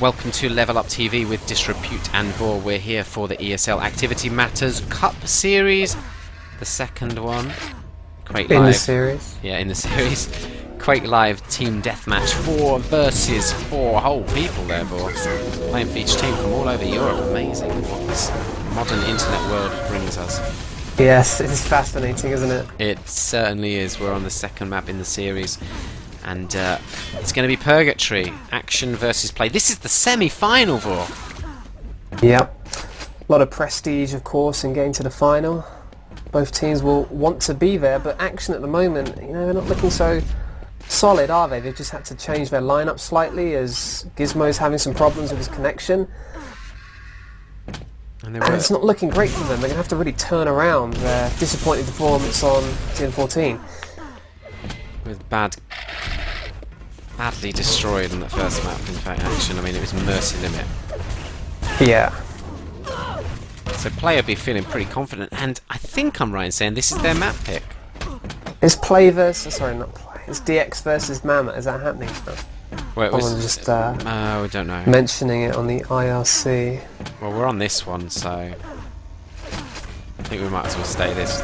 Welcome to Level Up TV with Disrepute and Vor. We're here for the ESL Activity Matters Cup Series, the second one. Quake Live. In the series. Yeah, in the series. Quake Live Team Deathmatch 4 versus 4 whole people there, Vor. Playing for each team from all over Europe. Amazing what this modern internet world brings us. Yes, it is fascinating, isn't it? It certainly is. We're on the second map in the series. And it's going to be Purgatory. Action versus play. This is the semi-final, Vor. Yep. A lot of prestige, of course, in getting to the final. Both teams will want to be there, but Action at the moment, you know, they're not looking so solid, are they? They've just had to change their lineup slightly as Gizmo's having some problems with his connection. And it's not looking great for them. They're going to have to really turn around their disappointing performance on TN14. With badly destroyed in the first map, in fact, Action. I mean, it was mercy limit. Yeah. So player be feeling pretty confident, and I think I'm right in saying this is their map pick. It's play versus... sorry, not play. It's DX versus Mama. Is that happening? Well, it was just I don't know. mentioning it on the IRC. Well, we're on this one, so I think we might as well stay this.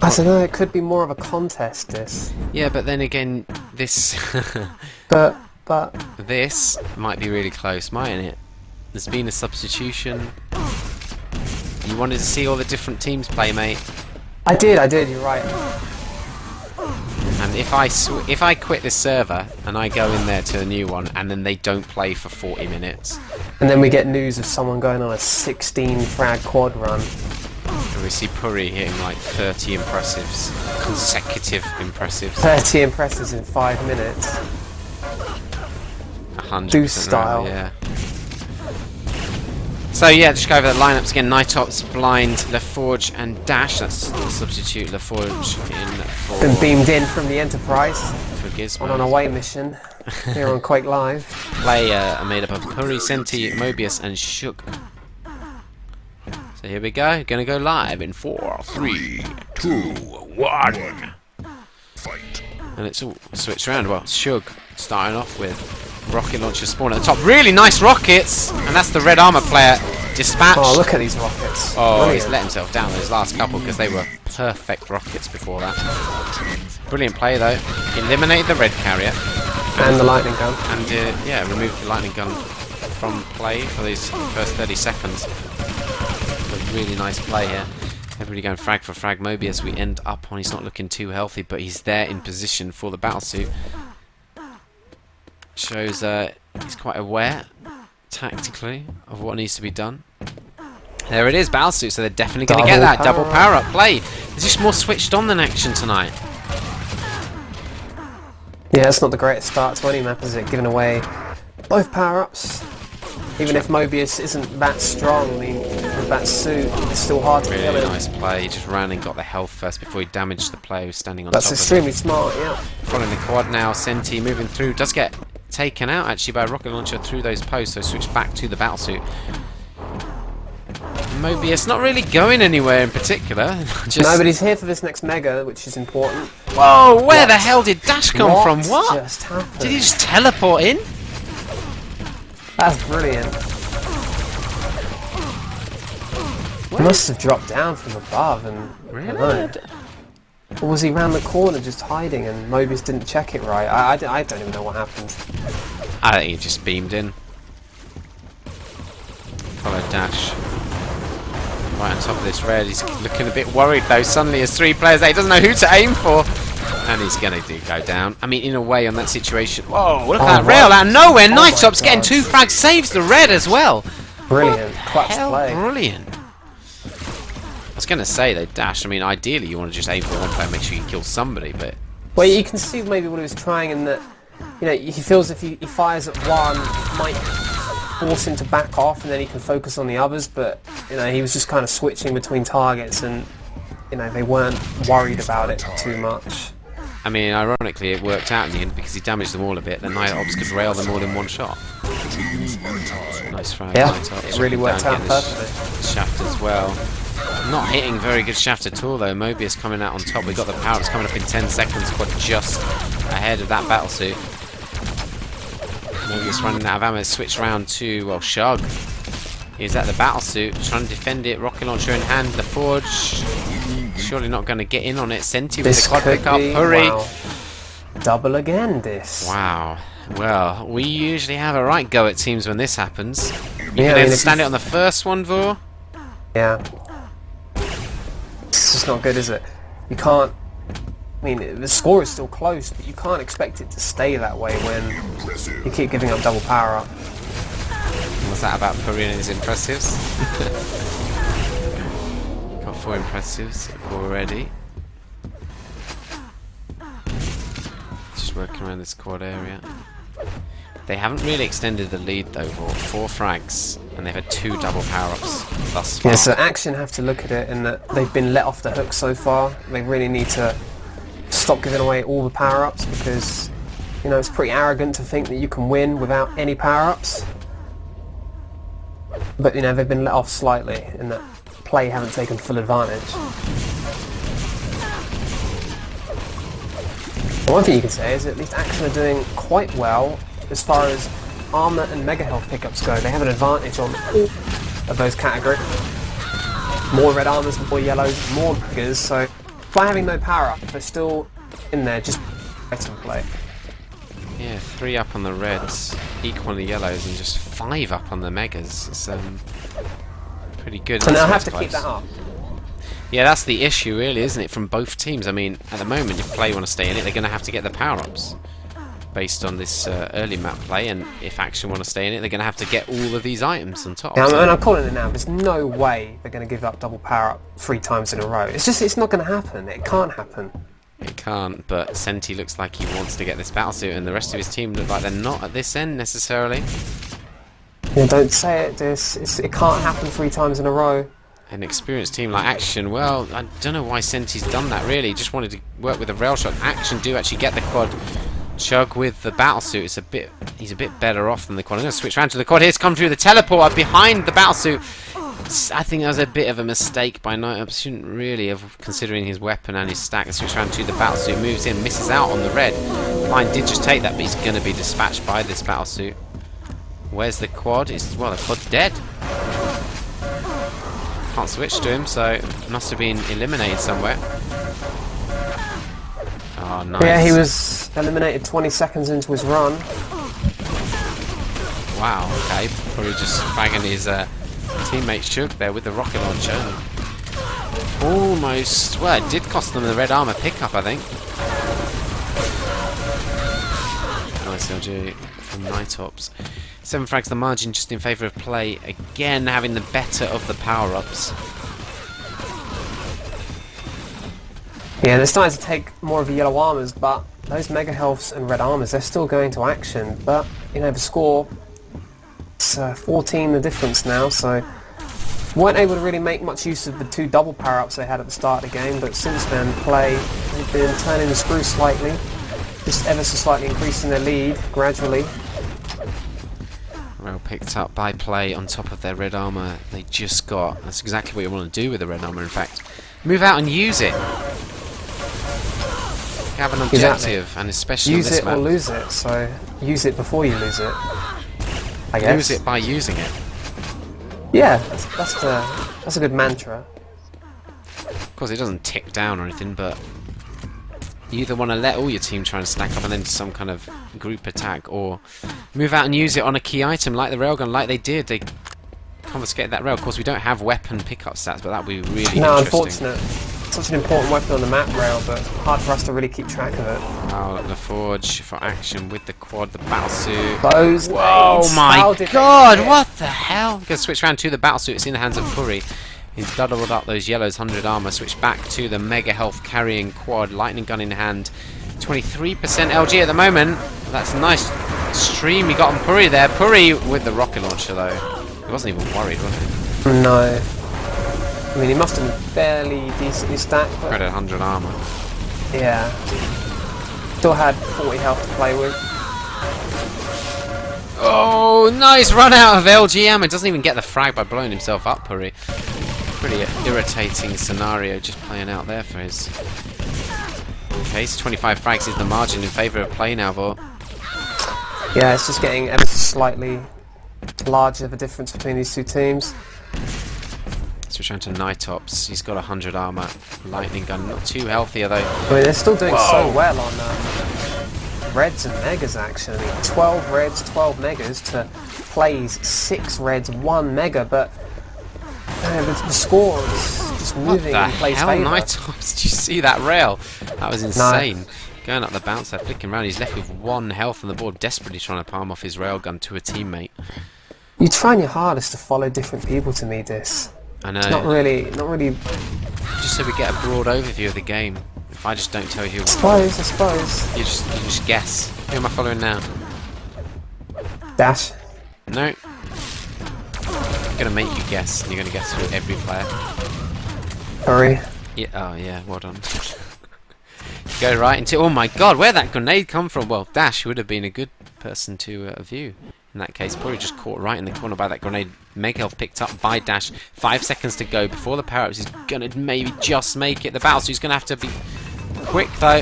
I don't know, it could be more of a contest, this. Yeah, but then again, this but this might be really close, mightn't it? There's been a substitution. You wanted to see all the different teams play, mate. I did, you're right. And if I quit this server and I go in there to a new one and then they don't play for 40 minutes. And then we get news of someone going on a 16 frag quad run. And we see Puri hitting like 30 impressives, consecutive impressives. 30 impressives in 5 minutes. 100% Deuce style. Right, yeah. So yeah, just go over the lineups again. Nightops, Blind, LaForge and Dash. That's the substitute. LaForge in for... Been beamed in from the Enterprise for Gizmo. on an away mission here on Quake Live. Player are made up of Puri, Senti, Mobius and Shug. So here we go. Gonna go live in 4, 3, 2, 1. Fight. And it's all switched around. Well, Shug starting off with rocket launcher spawn at the top. Really nice rockets! And that's the red armor player dispatched. Oh, look at these rockets. Oh, brilliant. He's let himself down with his last couple because they were perfect rockets before that. Brilliant play though. Eliminated the red carrier. And the lightning gun. And yeah, removed the lightning gun from play for these first 30 seconds. A really nice play here. Everybody going frag for frag. Mobius we end up on. He's not looking too healthy, but he's there in position for the battlesuit. Shows he's quite aware tactically of what needs to be done. There it is, battlesuit, so they're definitely going to get that double power up play. It's just more switched on than Action tonight. Yeah, it's not the greatest start to any map, is it? Giving away both power-ups. Even if Mobius isn't that strong, I mean, with that suit, it's still hard to kill him. Really nice play. He just ran and got the health first before he damaged the player who's standing on That's top of him. extremely smart, yeah. Following the quad now, Senti moving through. Does get taken out actually by a rocket launcher through those posts, so switch back to the battlesuit. Mobius not really going anywhere in particular. Just no, but he's here for this next mega, which is important. Whoa, where the hell did Dash come from? What? Just happened? Did he just teleport in? That's brilliant. He must have dropped down from above and... Really? Or was he round the corner just hiding and Mobius didn't check it right? I don't even know what happened. I think he just beamed in. Follow Dash. Right on top of this red. He's looking a bit worried though. Suddenly there's 3 players there. He doesn't know who to aim for. And he's going to go down. I mean, in a way, on that situation. Whoa, look at that rail out of nowhere. Nightops getting 2 frags. Saves the red as well. Brilliant. Clutch play. Brilliant. I was going to say, though, Dash, I mean, ideally you want to just aim for one player, make sure you kill somebody, but... Well, you can see maybe what he was trying in that, you know, he feels if he fires at one, it might force him to back off and then he can focus on the others, but, you know, he was just kind of switching between targets and, you know, they weren't worried about it too much. I mean, ironically, it worked out in the end because he damaged them all a bit. The Nightops could rail them all in one shot. Nice frag, yeah, Nightops. it really worked out perfectly. Shaft as well. Not hitting very good shaft at all though. Mobius coming out on top. We've got the power-ups coming up in 10 seconds, but just ahead of that battlesuit. Mobius running out of ammo. Switch round to, well, Shug. He's at the battle suit, trying to defend it. Rocket launcher in hand. The Forge. Surely not going to get in on it. Senti with the quad pick up. Hurry. Wow. Double again, this. Wow. Well, we usually have a right go at teams when this happens. You Yeah, can I mean, understand it on the first one, Vor. Yeah. It's just not good, is it? You can't... I mean, the score is still close, but you can't expect it to stay that way when you keep giving up double power up. What's that about Puri and his impressives? Got 4 impressives already. Just working around this quad area. They haven't really extended the lead though, Vor. 4 frags, and they've had 2 double power-ups thus far. Yeah, so Action have to look at it in that they've been let off the hook so far. They really need to stop giving away all the power-ups because, you know, it's pretty arrogant to think that you can win without any power-ups. But, you know, they've been let off slightly in that Play haven't taken full advantage. One thing you can say is at least Action are doing quite well as far as armor and mega health pickups go. They have an advantage on all of those categories. More red armors, more yellows, more megas, so by having no power up, they're still in there just to play. Yeah, 3 up on the reds, equal on the yellows, and just 5 up on the megas. It's pretty good. So they'll have to keep that up. Yeah, that's the issue, really, isn't it, from both teams? I mean, at the moment, if Play want to stay in it, they're going to have to get the power-ups based on this early map play, and if Action want to stay in it, they're going to have to get all of these items on top. Yeah, and I'm calling it now. There's no way they're going to give up double power up 3 times in a row. It's not going to happen. It can't happen. It can't, but Senti looks like he wants to get this battlesuit, and the rest of his team look like they're not at this end necessarily. Yeah, don't say it, it can't happen 3 times in a row. An experienced team like Action, well, I don't know why Senti's done that really. He just wanted to work with a rail shot. Action do actually get the quad. Chug with the battlesuit. He's a bit better off than the quad. I'm going to switch around to the quad. Here's come through the teleport behind the battlesuit. I think that was a bit of a mistake by Night. Shouldn't really have, considering his weapon and his stack. Switch around to the battlesuit. Moves in, misses out on the red. Blind did just take that, but he's going to be dispatched by this battlesuit. Where's the quad? Well, the quad's dead. Can't switch to him, so must have been eliminated somewhere. Oh, nice. Yeah, he was eliminated 20 seconds into his run. Wow, okay. Probably just fragging his teammate Shug there with the rocket launcher. Almost, well, it did cost them the red armor pickup, I think. Nice LG from Nightops. 7 frags the margin, just in favour of Play. Again, having the better of the power-ups. Yeah, they're starting to take more of the yellow armors, but those mega healths and red armors, they're still going to Action. But, you know, the score, it's 14 the difference now, so weren't able to really make much use of the 2 double power-ups they had at the start of the game, but since then, Play have been turning the screw slightly, just ever so slightly increasing their lead, gradually. Well picked up by Play on top of their red armor they just got. That's exactly what you want to do with the red armor, in fact. Move out and use it. Have an objective, exactly. And especially use on this it map. or lose it, so use it before you lose it, I guess. Lose it by using it. Yeah, that's a good mantra. Of course, it doesn't tick down or anything, but you either want to let all your team try and stack up and then do some kind of group attack, or move out and use it on a key item like the railgun, like they did. They confiscated that rail. Of course, we don't have weapon pickup stats, but that would be really interesting. No, unfortunate. Such an important weapon on the map rail, but hard for us to really keep track of it. Oh, the Forge for Action with the quad, the battlesuit. Those oh my god, what the hell? I'm going to switch around to the battlesuit. It's in the hands of Puri. He's doubled up those yellows, 100 armor. Switch back to the mega health carrying quad, lightning gun in hand. 23% LG at the moment. That's a nice stream he got on Puri there. Puri with the rocket launcher though. He wasn't even worried, was he? No. I mean, he must have been fairly decently stacked. But credit 100 armor. Yeah. Still had 40 health to play with. Oh, nice run out of LG ammo. Doesn't even get the frag by blowing himself up, Puri. Pretty irritating scenario just playing out there for his case. 25 frags is the margin in favour of Play now, Vor. Yeah, it's just getting ever so slightly larger, the difference between these two teams. Switch around to Nitops. He's got 100 armor. Lightning gun, not too healthy though. I mean, they're still doing so well on Reds and Megas, actually. 12 Reds, 12 Megas to Play's 6 Reds, 1 Mega, but the score is just moving in Play's favour. Nitops, did you see that rail? That was insane. No. Going up the bounce there, flicking around. He's left with 1 health on the board, desperately trying to palm off his railgun to a teammate. You're trying your hardest to follow different people to me, this. I know. It's not really. Just so we get a broad overview of the game. If I just don't tell you. I suppose. You just guess. Who am I following now? Dash. No. I'm gonna make you guess, and you're gonna guess through every player. Hurry. Yeah. Oh yeah. Well done. Go right into. Oh my God! Where'd that grenade come from? Well, Dash would have been a good person to view. In that case, probably just caught right in the corner by that grenade. Mega health picked up by Dash. 5 seconds to go before the power-ups. He's gonna maybe just make it. The Battlesuit's gonna have to be quick though.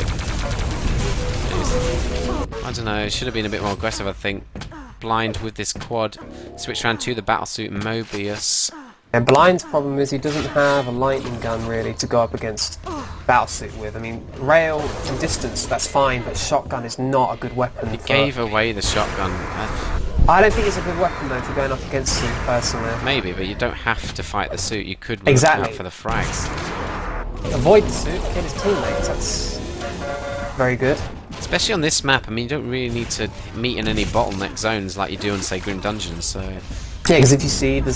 I don't know. Should have been a bit more aggressive, I think. Blind with this quad. Switch around to the Battlesuit Mobius. And Blind's problem is he doesn't have a lightning gun really to go up against Battlesuit with. I mean, rail from distance, that's fine, but shotgun is not a good weapon. He gave away the shotgun. I don't think it's a good weapon though for going up against Suit personally. Maybe, but you don't have to fight the Suit. You could look out for the frags. Avoid the Suit, kill his teammates. That's very good. Especially on this map. I mean, you don't really need to meet in any bottleneck zones like you do in, say, Grim Dungeons. So yeah, because if you see the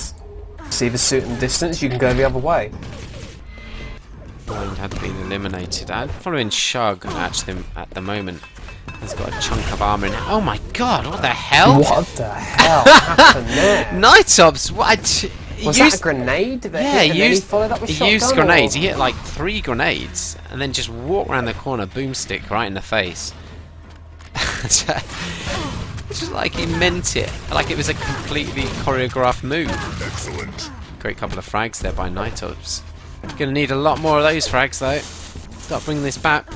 Suit in the distance, you can go the other way. Blind had been eliminated. I'm following Shug actually at the moment. He's got a chunk of armor in it. Oh my God! What the hell? What the hell happened there? Nitops, what? Was that a grenade? Yeah, he followed up with shotgun, used grenades. He hit like 3 grenades and then just walked around the corner, boomstick right in the face. It's just like he meant it, like it was a completely choreographed move. Excellent. Great couple of frags there by Nitops. Gonna need a lot more of those frags though. Start bringing this back.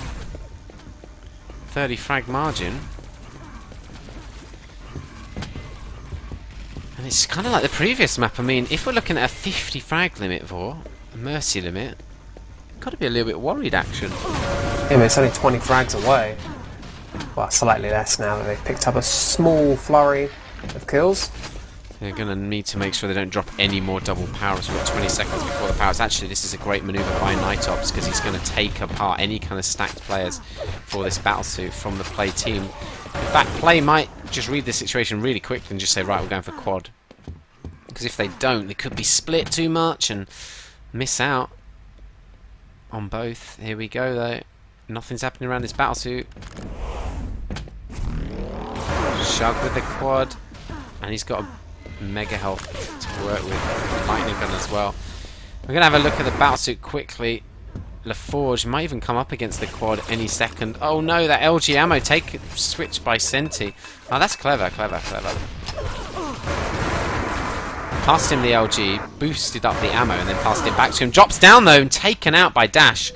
30 frag margin. And it's kind of like the previous map. I mean, if we're looking at a 50 frag limit for a mercy limit, got to be a little bit worried, action. Yeah, but it's only 20 frags away. Well, slightly less now that they've picked up a small flurry of kills. They're going to need to make sure they don't drop any more double powers. We've got 20 seconds before the powers. Actually, this is a great maneuver by Nitops because he's going to take apart any kind of stacked players for this Battlesuit from the Play team. In fact, Play might just read the situation really quickly and just say, right, we're going for quad. Because if they don't, they could be split too much and miss out on both. Here we go, though. Nothing's happening around this Battlesuit. Shug with the quad. And he's got a mega health to work with. Lightning gun as well. We're going to have a look at the Battlesuit quickly. LaForge might even come up against the quad any second. Oh no, that LG ammo switched by Senti. Oh, that's clever, clever, clever. Passed him the LG, boosted up the ammo, and then passed it back to him. Drops down though, and taken out by Dash.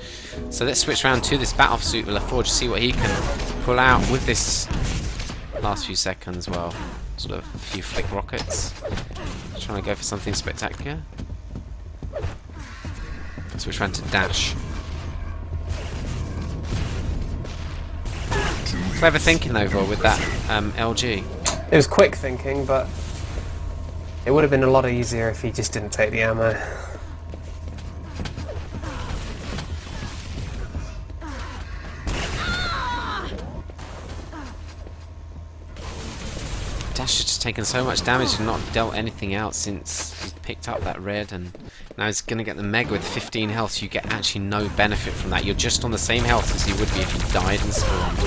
So let's switch around to this Battlesuit with LaForge to see what he can pull out with this last few seconds. Well, sort of a few flick rockets. Trying to go for something spectacular. Switch around to Dash. Clever thinking overall with that LG. It was quick thinking, but it would have been a lot easier if he just didn't take the ammo. Dash has just taken so much damage and not dealt anything out since he picked up that red, and now he's going to get the Mega with 15 health, so you get actually no benefit from that. You're just on the same health as you would be if you died and spawned.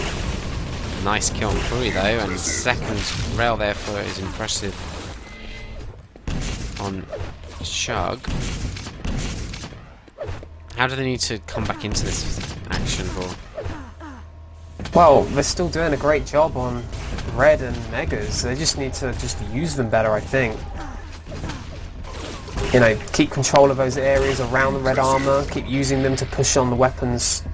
Nice kill on Curry though, and second rail there for is impressive on Shug. How do they need to come back into this action for? Well, they're still doing a great job on Red and Megas. They just need to just use them better, I think. You know, keep control of those areas around the red armor, keep using them to push on the weapons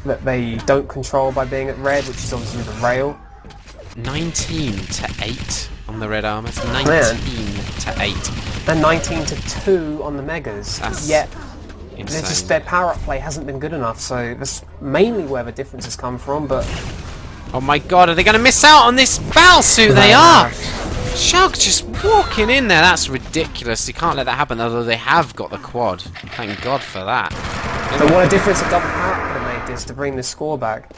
that they don't control by being at red, which is obviously the rail. 19 to 8 on the red armor. It's 19 to 8. And 19 to 2 on the megas. That's yet insane. just their power-up play hasn't been good enough, so that's mainly where the difference has come from, but... Oh my god, are they going to miss out on this battle suit? They are! Shug just walking in there, that's ridiculous. You can't let that happen, although they have got the quad. Thank God for that. But what a difference a double power-up could have made this to bring the score back.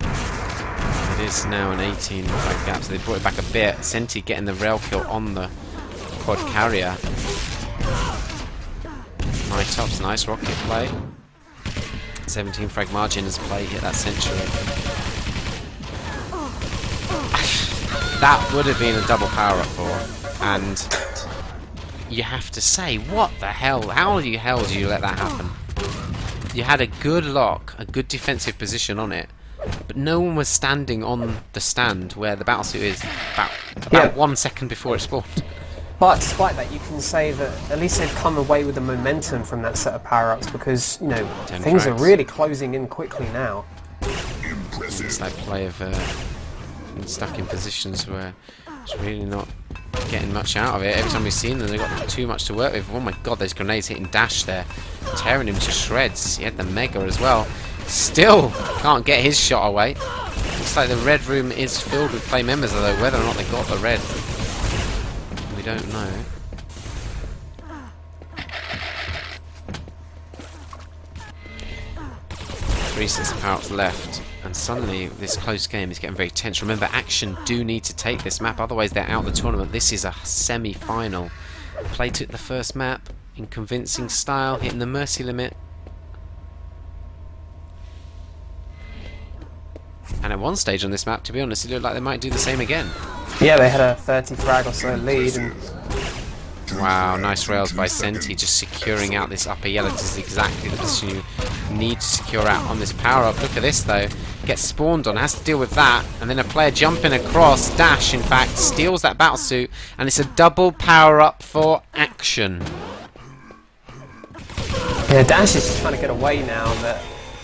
It is now an 18 flag gap, so they brought it back a bit. Senti getting the rail kill on the quad carrier. Nightops, nice rocket play. 17 frag margin as play hit that century. That would have been a double power up for, and you have to say, what the hell? How the hell do you let that happen? You had a good lock, a good defensive position on it, but no one was standing on the stand where the battlesuit is about 1 second before it spawned. But despite that, you can say that at least they've come away with the momentum from that set of power-ups because, you know, things are really closing in quickly now. It's that play of stuck in positions where it's really not getting much out of it. Every time we've seen them, they've got too much to work with. Oh my god, those grenades hitting Dash there, tearing him to shreds. He had the Mega as well. Still can't get his shot away. Looks like the red room is filled with play members, although whether or not they got the red, we don't know. Three sets of power-ups left, and suddenly this close game is getting very tense. Remember, Action do need to take this map, otherwise they're out of the tournament. This is a semi-final. Play took the first map in convincing style, hitting the mercy limit. And at one stage on this map, to be honest, it looked like they might do the same again. Yeah, they had a 30 frag or so lead. And wow, nice rails by Senti, just securing out this upper yellow. This is exactly the position you need to secure out on this power-up. Look at this, though. Gets spawned on, has to deal with that. And then a player jumping across, Dash, in fact, steals that battlesuit. And it's a double power-up for Action. Yeah, Dash is just trying to get away now, but...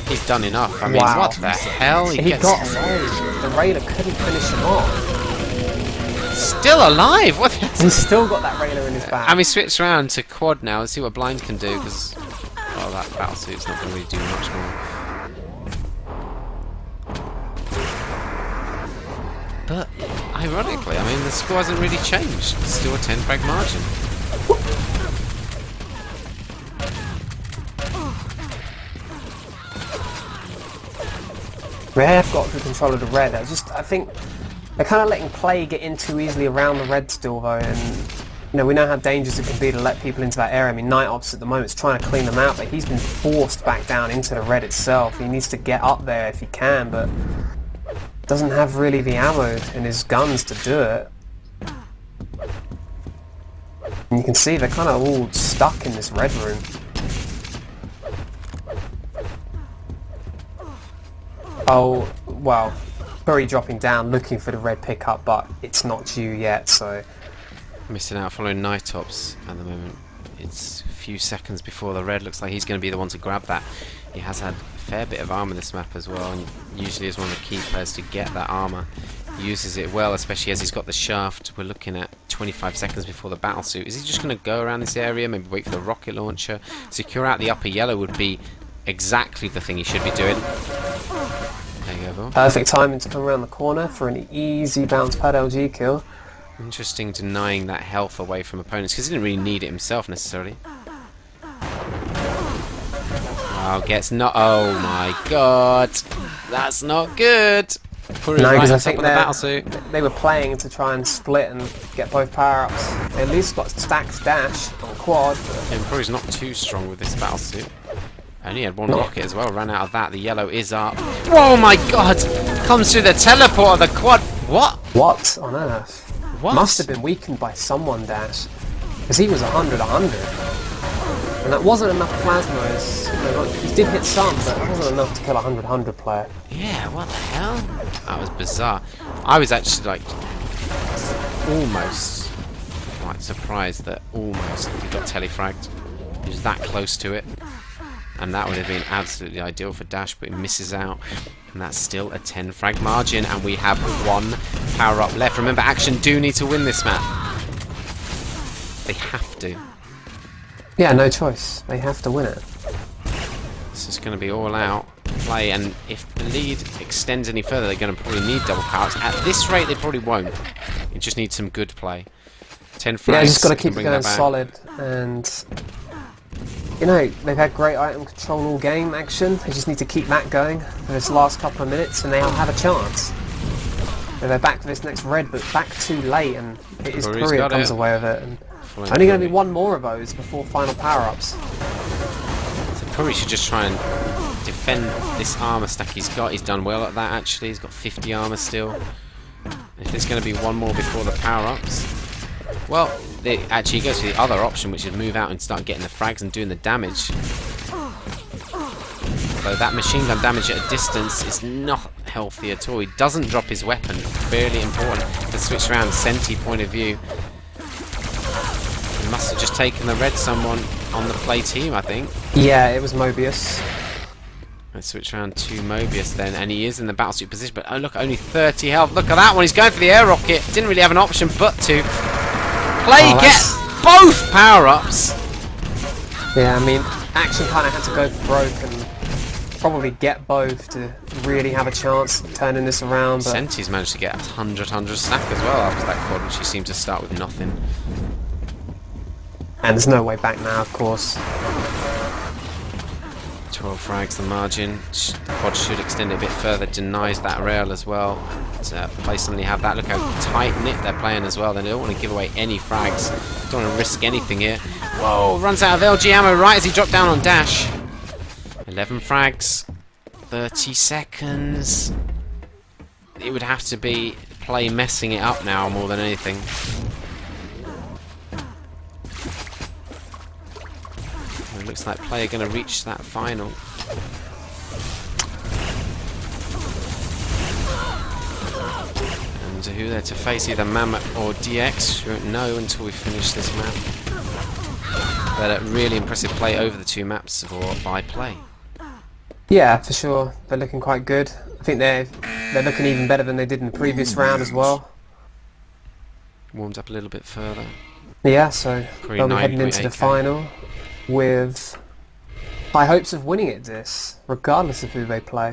he's done enough. I mean, what the hell? He got away. The Raider couldn't finish him off. Still alive? What? He's still got that Raider in his back. And we switch around to quad now and see what Blind can do, because well, that battlesuit's not going to really do much more. But ironically, I mean, the score hasn't really changed. It's still a 10 frag margin. They have got good control of the red. I think they're kind of letting play get in too easily around the red still, though. And you know, we know how dangerous it can be to let people into that area. I mean, Night Ops at the moment is trying to clean them out, but he's been forced back down into the red itself. He needs to get up there if he can, but doesn't have really the ammo in his guns to do it. And you can see they're kind of all stuck in this red room. Oh, well, Curry dropping down, looking for the red pickup, but it's not due yet, so... Missing out following Night Ops at the moment. It's a few seconds before the red. Looks like he's going to be the one to grab that. He has had a fair bit of armor this map as well, and usually is one of the key players to get that armor. He uses it well, especially as he's got the shaft. We're looking at 25 seconds before the battlesuit. Is he just going to go around this area, maybe wait for the rocket launcher? Secure out the upper yellow would be exactly the thing he should be doing. There you go. Perfect timing to come around the corner for an easy bounce pad LG kill. Interesting, denying that health away from opponents, because he didn't really need it himself necessarily. Oh, gets not. Oh my god, that's not good. No, because I think they were playing to try and split and get both power-ups. They at least got stacked Dash on quad. Impro's not too strong with this battlesuit. Only had one rocket as well, ran out of that. The yellow is up. Oh my god! Comes through the teleport of the quad. What? What on earth? What? Must have been weakened by someone, Dash. Because he was 100. And that wasn't enough plasma. You know, he did hit some, but it wasn't enough to kill a 100 player. Yeah, what the hell? That was bizarre. I was actually like almost like surprised that almost he got telefragged. He was that close to it. and that would have been absolutely ideal for Dash, but he misses out. And that's still a 10 frag margin, and we have 1 power-up left. Remember, Action do need to win this map. They have to. Yeah, no choice. They have to win it. This is going to be all out play, and if the lead extends any further, they're going to probably need double power-ups. At this rate, they probably won't. You just need some good play. 10 frags. Yeah, just got to keep it going solid, and you know, they've had great item control all game. Action, they just need to keep that going for this last couple of minutes, and they'll have a chance. They're back for this next red, but back too late, and it is Curry that comes away with it. And only going to be 1 more of those before final power-ups. So Curry should just try and defend this armor stack he's got. He's done well at that, actually. He's got 50 armor still. If there's going to be 1 more before the power-ups, well, actually he goes for the other option, which is move out and start getting the frags and doing the damage. Though that machine gun damage at a distance is not healthy at all. He doesn't drop his weapon. Fairly important to switch around Senti point of view. He must have just taken the red someone on the play team, I think. Yeah, it was Mobius. Let's switch around to Mobius then, and he is in the battlesuit position, but oh look, only 30 health. Look at that one, he's going for the air rocket. Didn't really have an option but to play, get both power-ups. Yeah, I mean, Action kind of had to go for broke and probably get both to really have a chance of turning this around. But Senti's managed to get 100 stack as well after that quad, which he seemed to start with nothing. And there's no way back now, of course. 12 frags the margin. The quad should extend it a bit further. Denies that rail as well. Play suddenly have that. Look how tight knit they're playing as well. They don't want to give away any frags. Don't want to risk anything here. Whoa! Runs out of LG ammo right as he dropped down on Dash. 11 frags. 30 seconds. It would have to be play messing it up now more than anything. It looks like play are going to reach that final. And who they're to face, either Mammoth or DX, we won't know until we finish this map. But a really impressive play over the 2 maps by play. Yeah, for sure. They're looking quite good. I think they're looking even better than they did in the previous round as well. Warmed up a little bit further. Yeah, so they'll be heading into the final with high hopes of winning it, this, regardless of who they play.